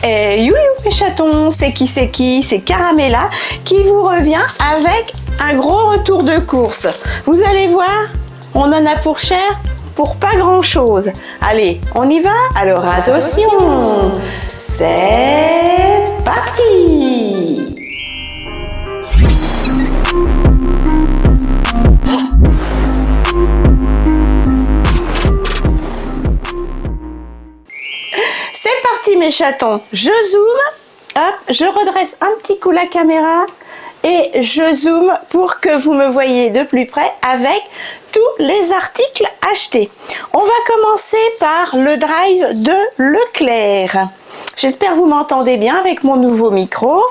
Et you mes chatons, c'est qui? C'est Caramella qui vous revient avec un gros retour de course. Vous allez voir, on en a pour cher, pour pas grand chose. Allez, on y va? Alors attention, c'est parti! C'est parti mes chatons, je zoome, hop, je redresse un petit coup la caméra et je zoome pour que vous me voyez de plus près avec tous les articles achetés. On va commencer par le drive de Leclerc. J'espère que vous m'entendez bien avec mon nouveau micro.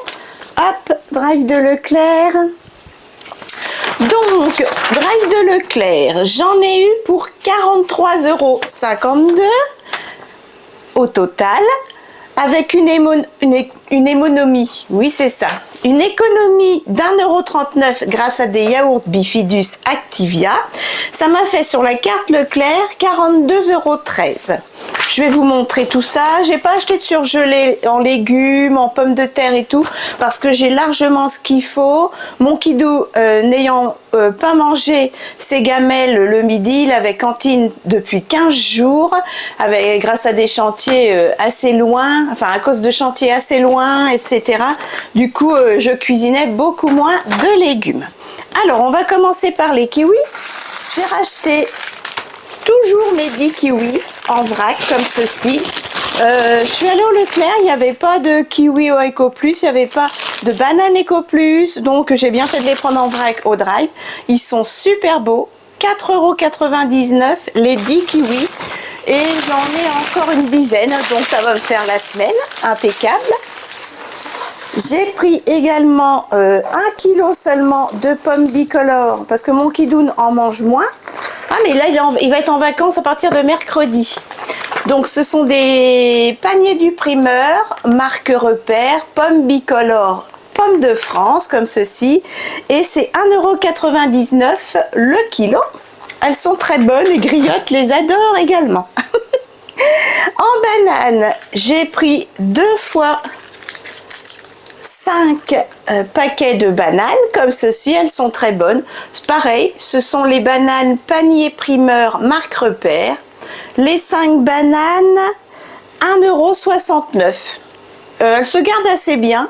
Hop, drive de Leclerc. Donc, drive de Leclerc, j'en ai eu pour 43,52 € au total, avec une économie, oui c'est ça, une économie d'1,39 € grâce à des yaourts Bifidus Activia. Ça m'a fait sur la carte Leclerc 42,13 €. Je vais vous montrer tout ça. J'ai pas acheté de surgelé en légumes, en pommes de terre et tout, parce que j'ai largement ce qu'il faut. Mon kidou, n'ayant pas mangé ses gamelles le midi, il avait cantine depuis 15 jours, grâce à des chantiers assez loin, enfin à cause de chantiers assez loin, etc. Du coup, je cuisinais beaucoup moins de légumes. Alors, on va commencer par les kiwis. J'ai racheté toujours mes 10 kiwis en vrac comme ceci. Je suis allée au Leclerc, il n'y avait pas de kiwi au Eco Plus, il n'y avait pas de banane Eco Plus, donc j'ai bien fait de les prendre en vrac au drive. Ils sont super beaux, 4,99 € les 10 kiwis et j'en ai encore une dizaine, donc ça va me faire la semaine, impeccable. J'ai pris également 1 kg seulement de pommes bicolores parce que mon kidoun en mange moins. Ah mais là il va être en vacances à partir de mercredi. Donc ce sont des paniers du primeur, marque Repère, pommes bicolores, pommes de France comme ceci. Et c'est 1,99 € le kilo. Elles sont très bonnes et Griotte les adore également. En banane, j'ai pris 2 fois 5 paquets de bananes comme ceci, elles sont très bonnes. C'est pareil, ce sont les bananes panier primeur marque Repère. Les 5 bananes, 1,69 €. Elles se gardent assez bien.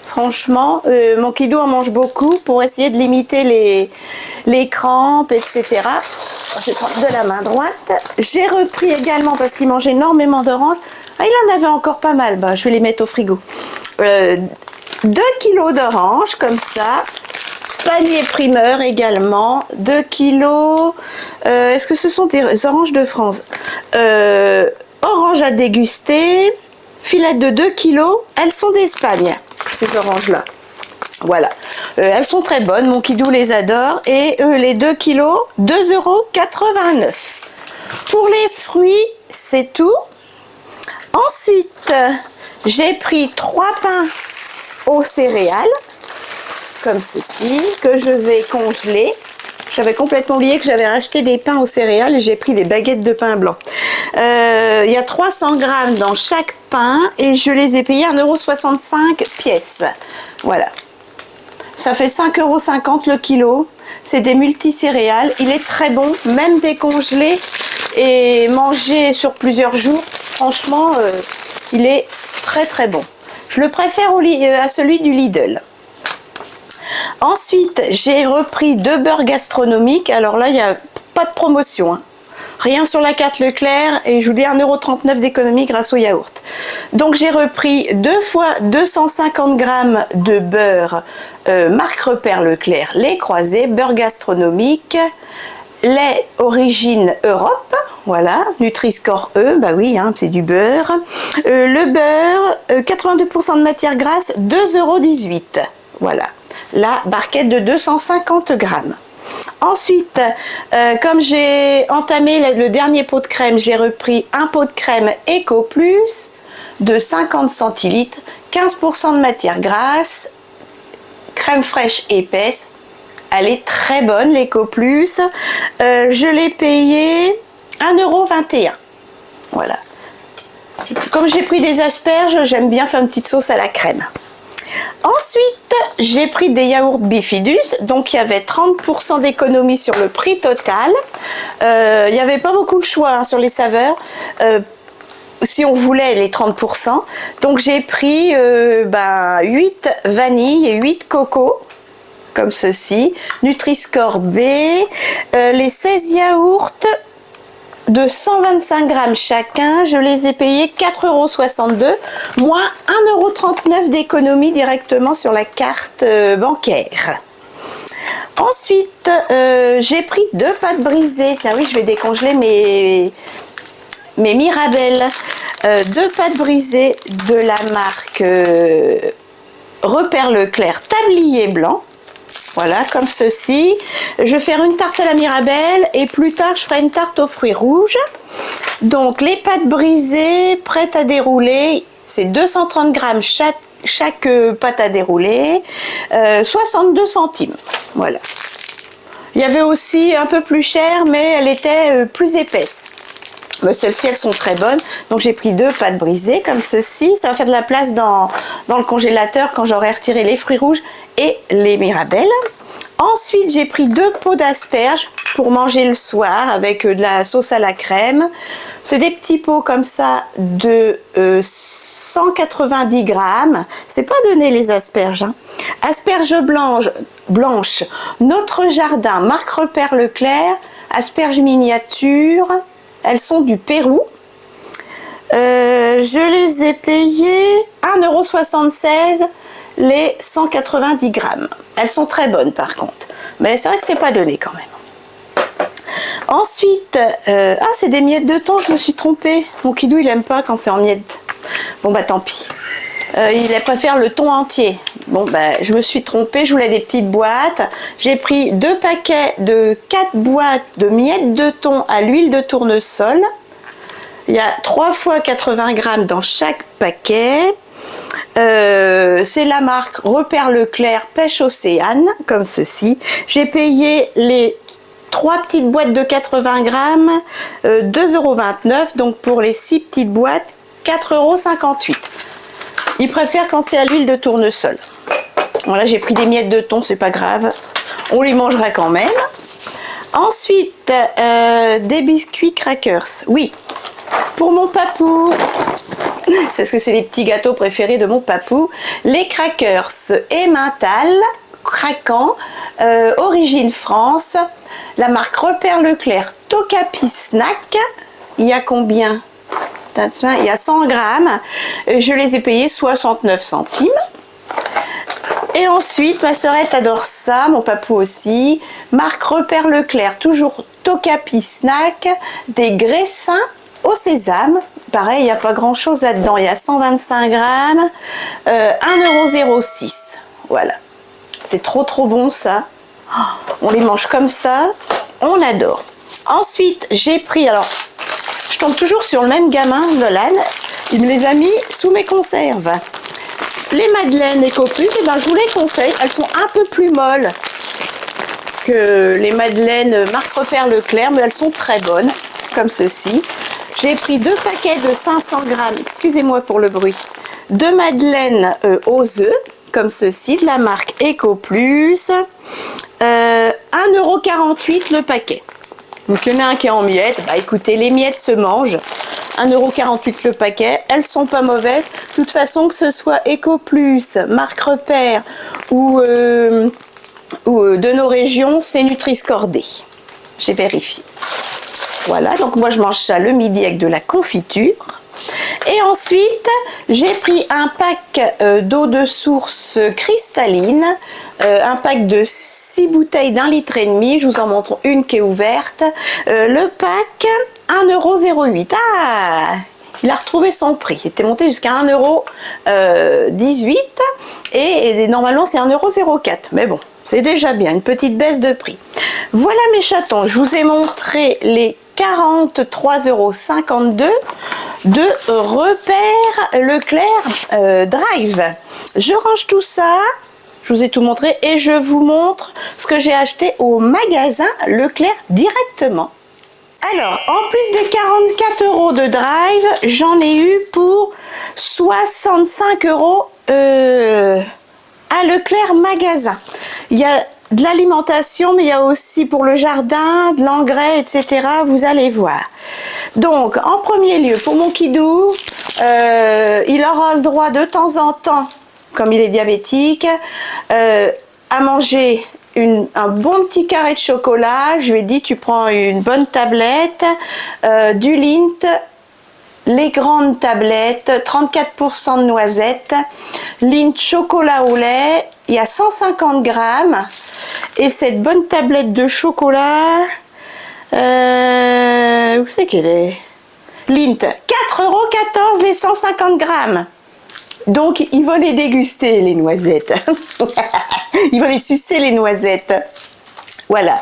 Franchement, mon kidou en mange beaucoup pour essayer de limiter les crampes, etc. Je vais prendre de la main droite. J'ai repris également, parce qu'il mange énormément d'oranges. Ah, il en avait encore pas mal. Bah, je vais les mettre au frigo. 2 kilos d'oranges comme ça, panier primeur également, 2 kilos, est-ce que ce sont des oranges de France? Oranges à déguster, filet de 2 kilos, elles sont d'Espagne, ces oranges là, voilà, elles sont très bonnes, mon kidou les adore, et les 2 kilos, 2,89 €. Pour les fruits, c'est tout. Ensuite, j'ai pris 3 pains aux céréales, comme ceci, que je vais congeler. J'avais complètement oublié que j'avais acheté des pains aux céréales et j'ai pris des baguettes de pain blanc. Il y a 300 grammes dans chaque pain et je les ai payés 1,65 € pièce. Voilà. Ça fait 5,50 € le kilo. C'est des multicéréales. Il est très bon, même décongelé et mangé sur plusieurs jours. Franchement, il est très très bon. Je le préfère à celui du Lidl. Ensuite, j'ai repris 2 beurres gastronomiques. Alors là, il n'y a pas de promotion, hein. Rien sur la carte Leclerc et je vous dis 1,39 € d'économie grâce au yaourt. Donc j'ai repris 2 fois 250 grammes de beurre marque Repère Leclerc, les croisés, beurre gastronomique, lait origine Europe, voilà, Nutri-Score E, bah oui, hein, c'est du beurre. Le beurre, 82% de matière grasse, 2,18 €, voilà, la barquette de 250 grammes. Ensuite, comme j'ai entamé le dernier pot de crème, j'ai repris un pot de crème Eco Plus de 50 centilitres, 15% de matière grasse, crème fraîche épaisse. Elle est très bonne, l'Eco Plus. Je l'ai payée 1,21 €. Voilà. Comme j'ai pris des asperges, j'aime bien faire une petite sauce à la crème. Ensuite, j'ai pris des yaourts Bifidus, donc il y avait 30% d'économie sur le prix total. Il n'y avait pas beaucoup de choix hein, sur les saveurs, si on voulait les 30%. Donc j'ai pris 8 vanilles et 8 coco, comme ceci. Nutri-Score B, les 16 yaourts de 125 grammes chacun, je les ai payés 4,62 €, moins 1,39 € d'économie directement sur la carte bancaire. Ensuite, j'ai pris 2 pâtes brisées. Tiens oui, je vais décongeler mes Mirabelle. 2 pâtes brisées de la marque Repère Leclerc Tablier Blanc. Voilà, comme ceci. Je vais faire une tarte à la Mirabelle et plus tard, je ferai une tarte aux fruits rouges. Donc, les pâtes brisées, prêtes à dérouler. C'est 230 grammes chaque pâte à dérouler. 62 centimes. Voilà. Il y avait aussi un peu plus cher, mais elle était plus épaisse. Mais celles-ci, elles sont très bonnes. Donc, j'ai pris 2 pâtes brisées comme ceci. Ça va faire de la place dans le congélateur quand j'aurai retiré les fruits rouges et les Mirabelles. Ensuite, j'ai pris 2 pots d'asperges pour manger le soir avec de la sauce à la crème. C'est des petits pots comme ça de 190 grammes. C'est pas donné les asperges. Hein. Asperges blanches, Notre Jardin, marque Repère Leclerc. Asperges miniatures. Elles sont du Pérou. Je les ai payées 1,76 € les 190 grammes. Elles sont très bonnes par contre. Mais c'est vrai que c'est pas donné quand même. Ensuite, c'est des miettes de thon, je me suis trompée. Mon kidou il aime pas quand c'est en miettes. Bon bah tant pis. Il préfère le thon entier. Bon bah je me suis trompée, je voulais des petites boîtes. J'ai pris 2 paquets de 4 boîtes de miettes de thon à l'huile de tournesol. Il y a 3 fois 80 grammes dans chaque paquet. C'est la marque Repère Leclerc Pêche Océane, comme ceci. J'ai payé les 3 petites boîtes de 80 grammes, 2,29 €. Donc pour les 6 petites boîtes, 4,58 €. Ils préfèrent quand c'est à l'huile de tournesol. Voilà, j'ai pris des miettes de thon, c'est pas grave. On les mangera quand même. Ensuite, des biscuits crackers. Oui, pour mon papou. C'est parce que c'est les petits gâteaux préférés de mon papou. Les crackers Emmental, craquant, origine France. La marque Repère Leclerc Tokapi Snack. Il y a combien? Il y a 100 grammes. Je les ai payés 69 centimes. Et ensuite, ma sœurette adore ça, mon papou aussi. Marque Repère Leclerc, toujours Tokapi Snack, des graissins au sésame. Pareil, il n'y a pas grand chose là-dedans. Il y a 125 grammes, 1,06 €. Voilà. C'est trop bon ça. On les mange comme ça. On adore. Ensuite, j'ai pris, alors, je tombe toujours sur le même gamin, Nolan. Il me les a mis sous mes conserves. Les madeleines Ecoplus, je vous les conseille. Elles sont un peu plus molles que les madeleines marque Repère Leclerc, mais elles sont très bonnes, comme ceci. J'ai pris 2 paquets de 500 grammes, excusez-moi pour le bruit, de madeleines aux œufs, comme ceci, de la marque Ecoplus. 1,48 € le paquet. Donc il y en a un qui est en miettes. Bah écoutez, les miettes se mangent. 1,48 € le paquet. Elles sont pas mauvaises. De toute façon, que ce soit Ecoplus, marque Repère ou de nos régions, c'est Nutri-Score D. J'ai vérifié. Voilà, donc moi je mange ça le midi avec de la confiture. Et ensuite, j'ai pris un pack d'eau de source cristalline, un pack de 6 bouteilles d'1,5 litre. Je vous en montre une qui est ouverte. Le pack, 1,08 €. Ah, il a retrouvé son prix. Il était monté jusqu'à 1,18 € et normalement c'est 1,04 €. Mais bon, c'est déjà bien, une petite baisse de prix. Voilà mes chatons, je vous ai montré les 43,52 € de Repère Leclerc Drive. Je range tout ça, je vous ai tout montré et je vous montre ce que j'ai acheté au magasin Leclerc directement. Alors, en plus des 44 € de drive, j'en ai eu pour 65 € à Leclerc magasin. Il y a de l'alimentation, mais il y a aussi pour le jardin, de l'engrais, etc. Vous allez voir. Donc, en premier lieu, pour mon kidou, il aura le droit de temps en temps, comme il est diabétique, à manger un bon petit carré de chocolat. Je lui ai dit, tu prends une bonne tablette, du Lindt, les grandes tablettes, 34% de noisettes, Lindt chocolat au lait, il y a 150 grammes. Et cette bonne tablette de chocolat, où c'est qu'elle est? Lindt, 4,14 € les 150 grammes. Donc, il va les déguster, les noisettes. Il va les sucer, les noisettes. Voilà.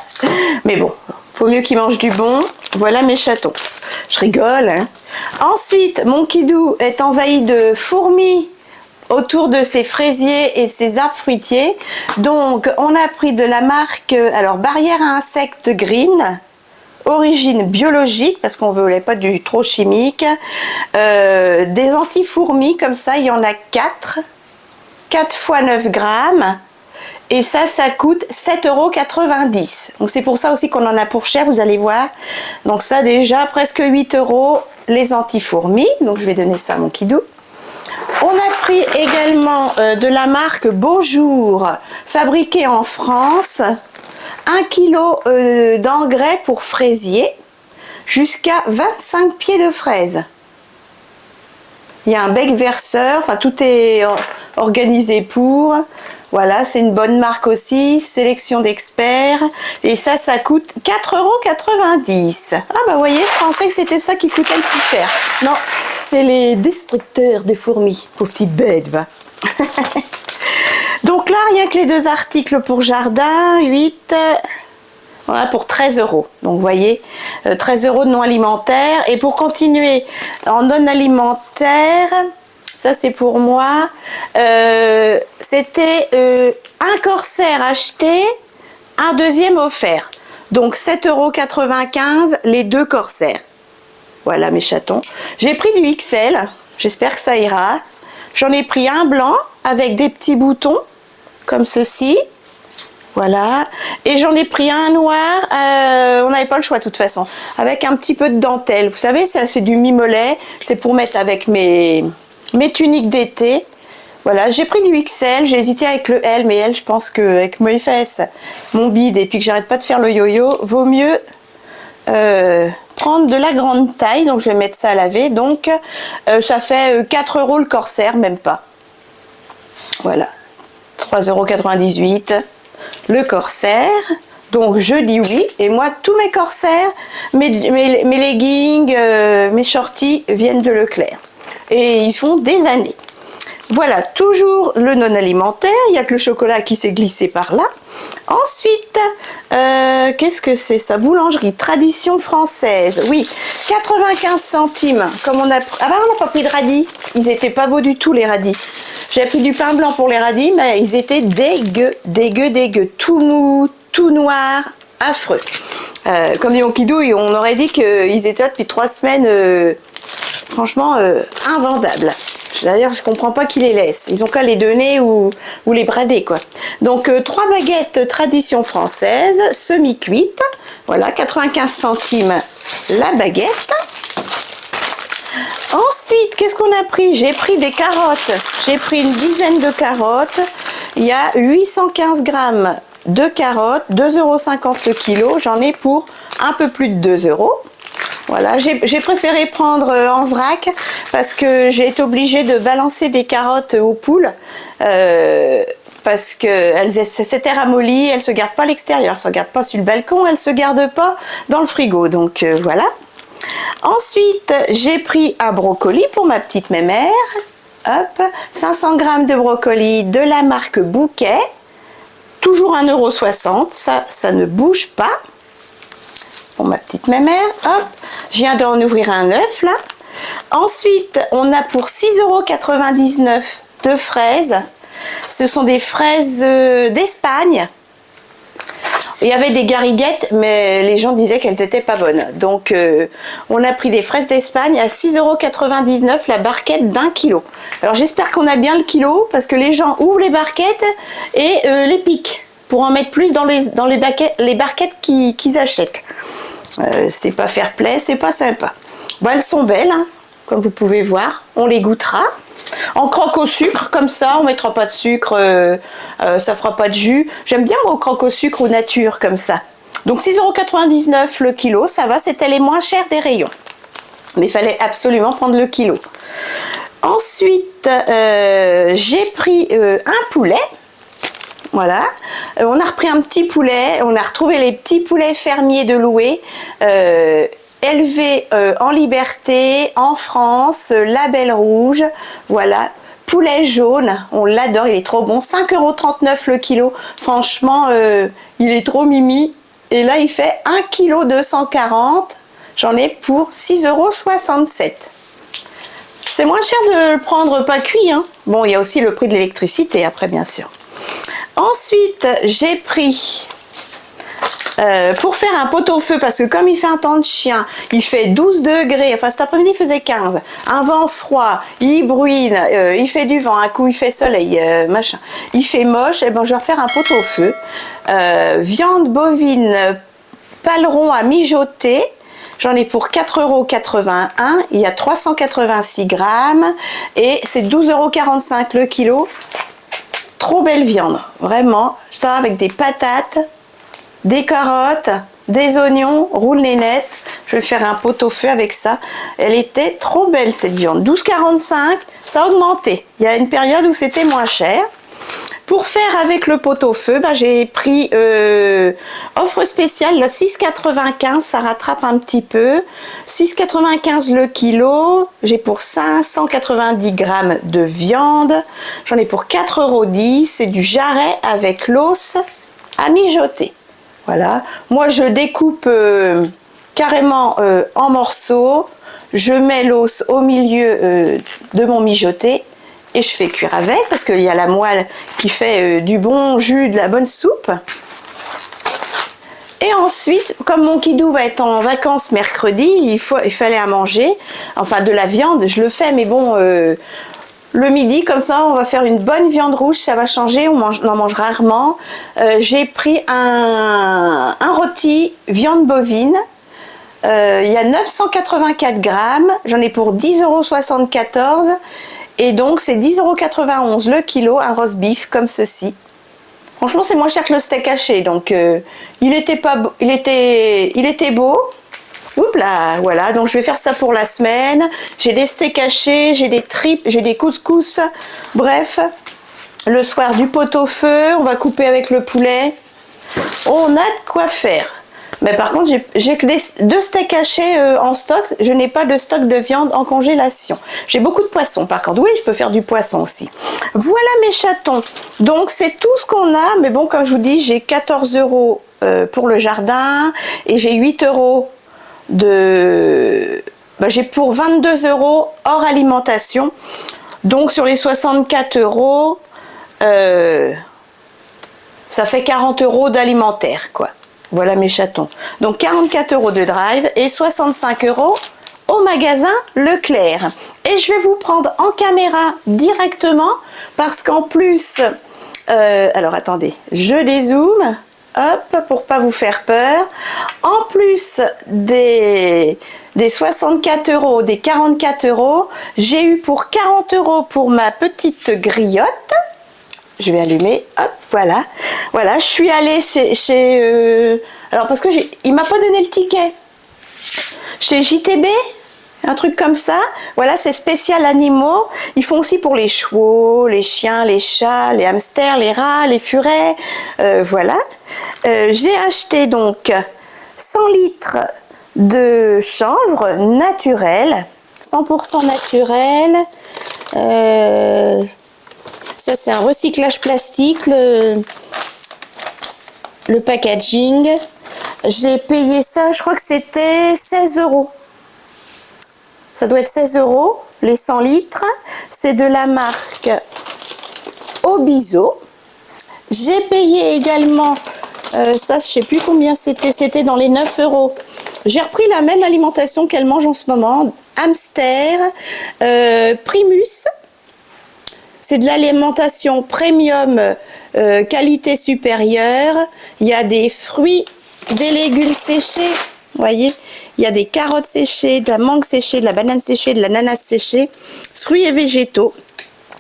Mais bon, faut mieux qu'il mange du bon. Voilà mes chatons. Je rigole, hein. Ensuite, mon kidou est envahi de fourmis autour de ses fraisiers et ses arbres fruitiers. Donc, on a pris de la marque, alors, Barrière à insectes green, origine biologique, parce qu'on ne voulait pas du trop chimique. Des anti-fourmis, comme ça, il y en a 4 fois 9 grammes. Et ça coûte 7,90 €. Donc, c'est pour ça aussi qu'on en a pour cher, vous allez voir. Donc, ça, déjà, presque 8 € les anti-fourmis. Donc, je vais donner ça à mon kidou. On a pris également de la marque Beaujour, fabriquée en France, 1 kg d'engrais pour fraisier, jusqu'à 25 pieds de fraises. Il y a un bec verseur, enfin tout est organisé pour. Voilà, c'est une bonne marque aussi, sélection d'experts. Et ça coûte 4,90 €. Ah bah vous voyez, je pensais que c'était ça qui coûtait le plus cher. Non, c'est les destructeurs de fourmis. Pauvre petite bête, va. Donc là, rien que les 2 articles pour jardin, 8, voilà, pour 13 €. Donc vous voyez, 13 € de non alimentaire. Et pour continuer en non alimentaire, ça c'est pour moi, c'était un corsaire acheté, un deuxième offert. Donc 7,95 € les 2 corsaires. Voilà mes chatons. J'ai pris du XL, j'espère que ça ira. J'en ai pris un blanc avec des petits boutons, comme ceci. Voilà. Et j'en ai pris un noir, on n'avait pas le choix de toute façon, avec un petit peu de dentelle. Vous savez, ça c'est du mimolet, c'est pour mettre avec mes tuniques d'été. Voilà, j'ai pris du XL, j'ai hésité avec le L, mais L, je pense qu'avec mes fesses, mon bide, et puis que j'arrête pas de faire le yo-yo, vaut mieux prendre de la grande taille. Donc je vais mettre ça à laver. Donc ça fait 4 € le corsaire, même pas. Voilà, 3,98 € le corsaire. Donc je dis oui, et moi tous mes corsaires, mes leggings, mes shorties viennent de Leclerc. Et ils font des années. Voilà, toujours le non alimentaire, il n'y a que le chocolat qui s'est glissé par là. Ensuite, qu'est-ce que c'est ça? Boulangerie, tradition française, oui, 95 centimes, comme on a... Ah bah on n'a pas pris de radis, ils étaient pas beaux du tout les radis. J'ai pris du pain blanc pour les radis, mais ils étaient dégueu, tout mou, tout noir, affreux. Comme dit mon kidou, on aurait dit qu'ils étaient là depuis 3 semaines, franchement, invendables. D'ailleurs, je comprends pas qui les laisse. Ils ont qu'à les donner ou les brader, quoi. Donc, 3 baguettes tradition française, semi-cuites. Voilà, 95 centimes la baguette. Ensuite, qu'est-ce qu'on a pris? J'ai pris des carottes. J'ai pris une dizaine de carottes. Il y a 815 grammes de carottes, 2,50 € le kilo. J'en ai pour un peu plus de 2 €. Voilà, j'ai préféré prendre en vrac parce que j'ai été obligée de balancer des carottes aux poules parce qu'elles s'étaient ramollies, elles ne se gardent pas à l'extérieur, elles ne se gardent pas sur le balcon, elles ne se gardent pas dans le frigo. Donc voilà. Ensuite, j'ai pris un brocoli pour ma petite mémère. Hop, 500 grammes de brocoli de la marque Bouquet. Toujours 1,60 €, ça ne bouge pas. Pour ma petite mémère, hop, je viens d'en ouvrir un neuf là. Ensuite, on a pour 6,99 € de fraises. Ce sont des fraises d'Espagne. Il y avait des gariguettes, mais les gens disaient qu'elles n'étaient pas bonnes. Donc, on a pris des fraises d'Espagne à 6,99 € la barquette d'1 kilo. Alors, j'espère qu'on a bien le kilo, parce que les gens ouvrent les barquettes et les piquent pour en mettre plus dans les barquettes qu'ils achètent. C'est pas fair play, c'est pas sympa. Bon, elles sont belles, hein, comme vous pouvez voir. On les goûtera. En croque au sucre, comme ça, on mettra pas de sucre, ça fera pas de jus. J'aime bien au croque au sucre ou nature, comme ça. Donc 6,99 € le kilo, ça va, c'était les moins chers des rayons. Mais il fallait absolument prendre le kilo. Ensuite, j'ai pris un poulet. Voilà, on a repris un petit poulet, on a retrouvé les petits poulets fermiers de Loué, élevés en liberté, en France, label rouge, voilà, poulet jaune, on l'adore, il est trop bon, 5,39 € le kilo, franchement, il est trop mimi, et là il fait 1,240 kg, j'en ai pour 6,67 €. C'est moins cher de le prendre pas cuit, hein. Bon, il y a aussi le prix de l'électricité après, bien sûr. Ensuite, j'ai pris, pour faire un pot-au-feu, parce que comme il fait un temps de chien, il fait 12 degrés, enfin cet après-midi il faisait 15, un vent froid, il bruine, il fait du vent, un coup il fait soleil, machin, il fait moche, et ben je vais faire un pot-au-feu. Viande bovine paleron à mijoter, j'en ai pour 4,81 €, il y a 386 grammes, et c'est 12,45 € le kilo. Trop belle viande, vraiment, ça avec des patates, des carottes, des oignons, roule les nettes. Je vais faire un pot-au-feu avec ça. Elle était trop belle cette viande. 12,45 €, ça a augmenté. Il y a une période où c'était moins cher. Pour faire avec le pot-au-feu, bah, j'ai pris offre spéciale, là, 6,95 €, ça rattrape un petit peu. 6,95 € le kilo. J'ai pour 590 grammes de viande. J'en ai pour 4,10 €. C'est du jarret avec l'os à mijoter. Voilà. Moi, je découpe carrément en morceaux. Je mets l'os au milieu de mon mijoté. Et je fais cuire avec, parce qu'il y a la moelle qui fait du bon jus, de la bonne soupe. Et ensuite, comme mon kidou va être en vacances mercredi, il fallait à manger. Enfin, de la viande, je le fais, mais bon, le midi, comme ça, on va faire une bonne viande rouge, ça va changer, on en mange rarement. J'ai pris un rôti viande bovine. Il y a 984 grammes, j'en ai pour 10,74 €. Et donc, c'est 10,91 € le kilo, un roast beef comme ceci. Franchement, c'est moins cher que le steak haché. Donc, il était beau. Oups là, voilà. Donc, je vais faire ça pour la semaine. J'ai des steaks hachés, j'ai des tripes, j'ai des couscous. Bref, le soir, du pot-au-feu. On va couper avec le poulet. On a de quoi faire. Mais par contre, j'ai que 2 steaks hachés en stock. Je n'ai pas de stock de viande en congélation. J'ai beaucoup de poissons par contre. Oui, je peux faire du poisson aussi. Voilà mes chatons. Donc, c'est tout ce qu'on a. Mais bon, comme je vous dis, j'ai 14 € pour le jardin. Et j'ai 8 € de... Ben, j'ai pour 22 € hors alimentation. Donc, sur les 64 €, ça fait 40 € d'alimentaire, quoi. Voilà mes chatons. Donc 44 € de drive et 65 € au magasin Leclerc. Et je vais vous prendre en caméra directement parce qu'en plus, alors attendez, je dézoome, hop, pour pas vous faire peur. En plus des 64 €, des 44 €, j'ai eu pour 40 € pour ma petite griotte. Je vais allumer, hop, voilà. Voilà, je suis allée chez alors parce que il m'a pas donné le ticket. Chez JTB, un truc comme ça. Voilà, c'est spécial animaux. Ils font aussi pour les chevaux, les chiens, les chats, les hamsters, les rats, les furets. Voilà. J'ai acheté donc 100 litres de chanvre naturel, 100% naturel. Ça, c'est un recyclage plastique, le packaging. J'ai payé ça, je crois que c'était 16 €. Ça doit être 16 €, les 100 litres. C'est de la marque Obiso. J'ai payé également Ça, je sais plus combien c'était. C'était dans les 9 euros. J'ai repris la même alimentation qu'elle mange en ce moment. Hamster, Primus. C'est de l'alimentation premium, qualité supérieure. Il y a des fruits, des légumes séchés. Vous voyez, il y a des carottes séchées, de la mangue séchée, de la banane séchée, de l'ananas séché, fruits et végétaux.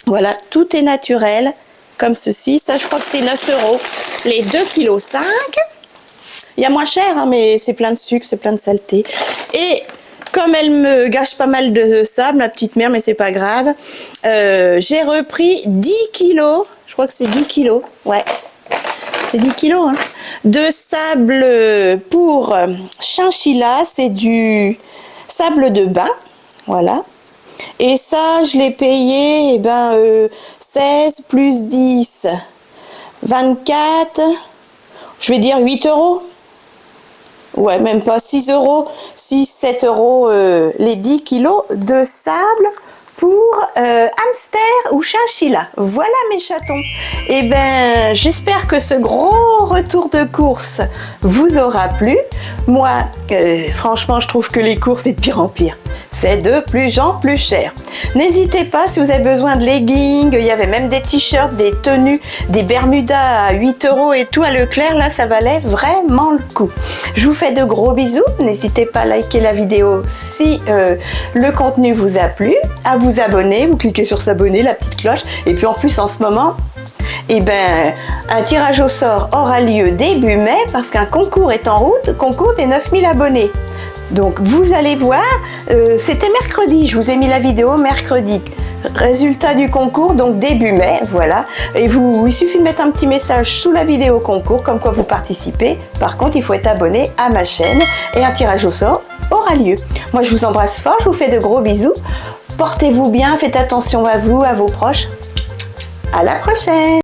Voilà, tout est naturel, comme ceci. Ça, je crois que c'est 9 euros. Les 2,5 kg. Il y a moins cher, hein, mais c'est plein de sucre, c'est plein de saleté. Et comme elle me gâche pas mal de sable, ma petite mère, mais c'est pas grave, j'ai repris 10 kilos. Je crois que c'est 10 kilos. Ouais, c'est 10 kilos, hein, de sable pour chinchilla. C'est du sable de bain. Voilà. Et ça, je l'ai payé, 16 plus 10, 24, je vais dire 8 euros. Ouais, même pas 6 euros, 6, 7 euros les 10 kilos de sable pour hamster ou chinchilla. Voilà mes chatons. Eh ben, j'espère que ce gros retour de course vous aura plu. Moi, franchement, je trouve que les courses, c'est de pire en pire. C'est de plus en plus cher. N'hésitez pas si vous avez besoin de leggings, il y avait même des t-shirts, des tenues, des bermudas à 8 euros et tout à Leclerc. Là, ça valait vraiment le coup. Je vous fais de gros bisous. N'hésitez pas à liker la vidéo si le contenu vous a plu, à vous abonner. Vous cliquez sur s'abonner, la petite cloche. Et puis en plus, en ce moment, un tirage au sort aura lieu début mai parce qu'un concours est en route, concours des 9000 abonnés. Donc vous allez voir, c'était mercredi, je vous ai mis la vidéo mercredi. Résultat du concours, donc début mai, voilà. Et il suffit de mettre un petit message sous la vidéo concours, comme quoi vous participez. Par contre, il faut être abonné à ma chaîne et un tirage au sort aura lieu. Moi, je vous embrasse fort, je vous fais de gros bisous. Portez-vous bien, faites attention à vous, à vos proches. À la prochaine!